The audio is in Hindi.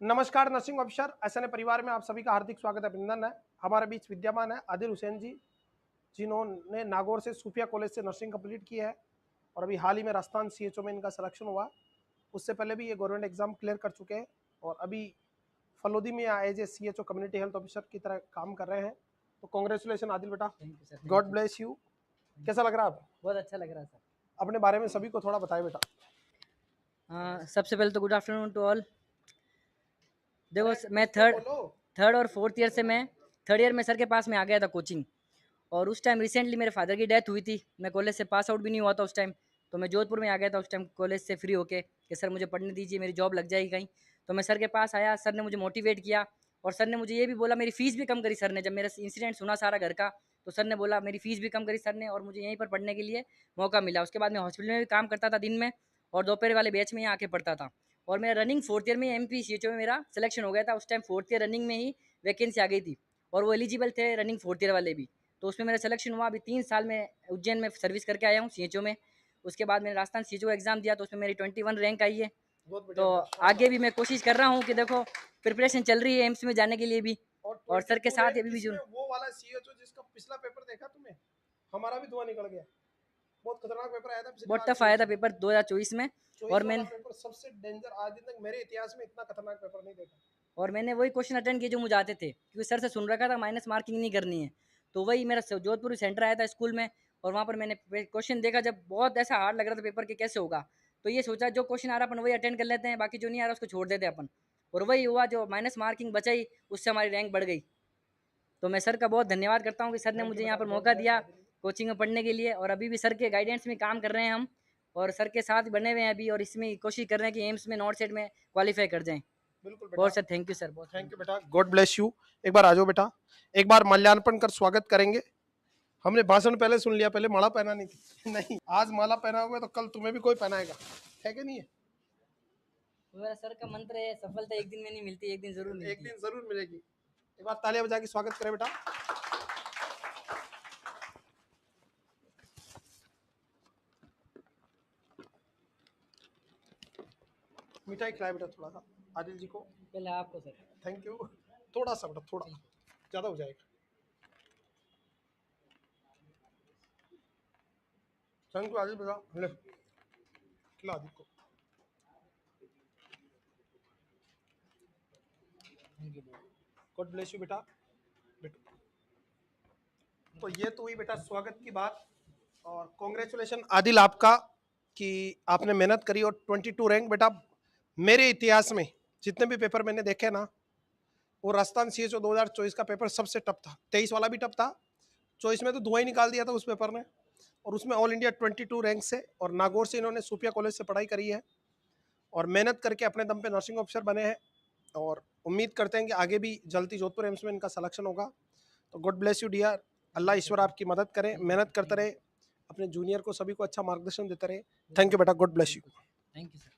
नमस्कार नर्सिंग ऑफिसर एसएनए परिवार में आप सभी का हार्दिक स्वागत है, अभिनंदन है। हमारे बीच विद्यमान है आदिल हुसैन जी, जिन्होंने नागौर से सूफिया कॉलेज से नर्सिंग कंप्लीट की है और अभी हाल ही में राजस्थान सीएचओ में इनका सिलेक्शन हुआ। उससे पहले भी ये गवर्नमेंट एग्जाम क्लियर कर चुके हैं और अभी फलोदी में as a CHO community health officer की तरह काम कर रहे हैं। तो कॉन्ग्रेचुलेशन आदिल बेटा, thank you sir. God bless you. कैसा लग रहा है आप? बहुत अच्छा लग रहा है सर। अपने बारे में सभी को थोड़ा बताएं बेटा। सबसे पहले तो गुड आफ्टरनून टू ऑल। देखो मैं कुछ तो बोलो। थर्ड और फोर्थ ईयर से मैं थर्ड ईयर में सर के पास में आ गया था कोचिंग। और उस टाइम रिसेंटली मेरे फादर की डेथ हुई थी। मैं कॉलेज से पास आउट भी नहीं हुआ था उस टाइम। तो मैं जोधपुर में आ गया था उस टाइम कॉलेज से फ्री होके कि सर मुझे पढ़ने दीजिए, मेरी जॉब लग जाएगी कहीं। तो मैं सर के पास आया, सर ने मुझे मोटिवेट किया और सर ने मुझे ये भी बोला, मेरी फ़ीस भी कम करी सर ने। जब मेरा इंसिडेंट सुना सारा घर का, तो सर ने बोला मेरी फ़ीस भी कम करी सर ने और मुझे यहीं पर पढ़ने के लिए मौका मिला। उसके बाद मैं हॉस्पिटल में भी काम करता था दिन में और दोपहर वाले बैच में यहाँ आके पढ़ता था। और मेरा रनिंग फोर्थ ईयर में MPCHO में मेरा सिलेक्शन हो गया था। उस टाइम फोर्थ ईयर रनिंग में ही वैकेंसी आ गई थी और वो एलिजिबल थे रनिंग फोर्थ ईयर वाले भी। तो उसमें मेरा सिलेक्शन हुआ। अभी 3 साल में उज्जैन में सर्विस करके आया हूँ CHO में। उसके बाद मैंने राजस्थान CHO एग्ज़ाम दिया तो उसमें मेरी 21 रैंक आई है। बहुत बढ़िया तो बेटा, शानदार। आगे भी मैं कोशिश कर रहा हूँ कि देखो प्रिपरेशन चल रही है एम्स में जाने के लिए भी और और सर के 22 साथ रैंक अभी भी किसमें? जुड़। वो वाला सीएचओ जिसका पिछला पेपर देखा तुमने? हमारा भी धुआं निकल गया। बहुत खतरनाक पेपर आया था पिछली बहुत बार टफ आया था सीएचओ। पेपर 2024 में। 24 और वाला मैंने पेपर सबसे डेंजर, आज दिन तक मेरे इतिहास में इतना खतरनाक पेपर नहीं देखा। वही क्वेश्चन अटेंड किए जो मुझे आते थे, क्योंकि सर से सुन रखा था माइनस मार्किंग नहीं करनी है। तो वही मेरा जोधपुर सेंटर आया था स्कूल में और वहाँ पर मैंने क्वेश्चन देखा, जब बहुत ऐसा हार्ड लग रहा था पेपर कि कैसे होगा। तो ये सोचा जो क्वेश्चन आ रहा अपन वही अटेंड कर लेते हैं, बाकी जो नहीं आ रहा उसको छोड़ देते हैं अपन। और वही हुआ, जो माइनस मार्किंग बचाई उससे हमारी रैंक बढ़ गई। तो मैं सर का बहुत धन्यवाद करता हूँ कि सर ने थैंक यू मुझे बेटा, यहाँ पर गॉड मौका ब्लेस दिया आदिल। कोचिंग में पढ़ने के लिए। और अभी भी सर के गाइडेंस में काम कर रहे हैं हम और सर के साथ बने हुए हैं अभी, और इसमें कोशिश कर रहे हैं कि एम्स में नॉर्थ सेट में क्वालिफाई कर जाएं। बिल्कुल बेटा, बहुत सर थैंक यू सर, बहुत थैंक यू बेटा, गॉड ब्लेस यू। एक बार आ जाओ बेटा, एक बार माल्यार्पण कर स्वागत करेंगे। हमने भाषण पहले सुन लिया, पहले माला पहना नहीं थी। नहीं, आज माला पहनाओगे तो कल तुम्हें भी कोई पहनाएगा, है कि नहीं है? मेरा सर का मंत्र है, सफलता एक दिन में नहीं मिलती, एक दिन जरूर एक मिलती है। दिन जरूर मिलेगी। एक बार तालियां बजा के स्वागत करें बेटा। मिठाई खिलाए बेटा थोड़ा सा आदिल जी को। पहले आपको सर। Thank you. थोड़ा सा बेटा, थोड़ा ज्यादा हो जाएगा। थैंक यू आदिल बेटा, ले खिला आदिल को। Thank you. God bless you बेटा। बेटा तो ये तो हुई बेटा स्वागत की बात। और कॉन्ग्रेचुलेशन आदिल आपका कि आपने मेहनत करी और 22 रैंक बेटा। मेरे इतिहास में जितने भी पेपर मैंने देखे ना, वो राजस्थान CHO 2024 का पेपर सबसे टफ था। 23 वाला भी टफ था, 24 में तो धुआं ही निकाल दिया था उस पेपर ने। और उसमें ऑल इंडिया 22 रैंक से और नागौर से इन्होंने सूफिया कॉलेज से पढ़ाई करी है और मेहनत करके अपने दम पे नर्सिंग ऑफिसर बने हैं। और उम्मीद करते हैं कि आगे भी जल्दी जोधपुर एम्स में इनका सिलेक्शन होगा। तो गॉड ब्लेस यू डियर। अल्लाह ईश्वर आपकी मदद करे, मेहनत करते रहे, अपने जूनियर को सभी को अच्छा मार्गदर्शन देते रहे। थैंक यू बेटा, God bless you. Thank you sir.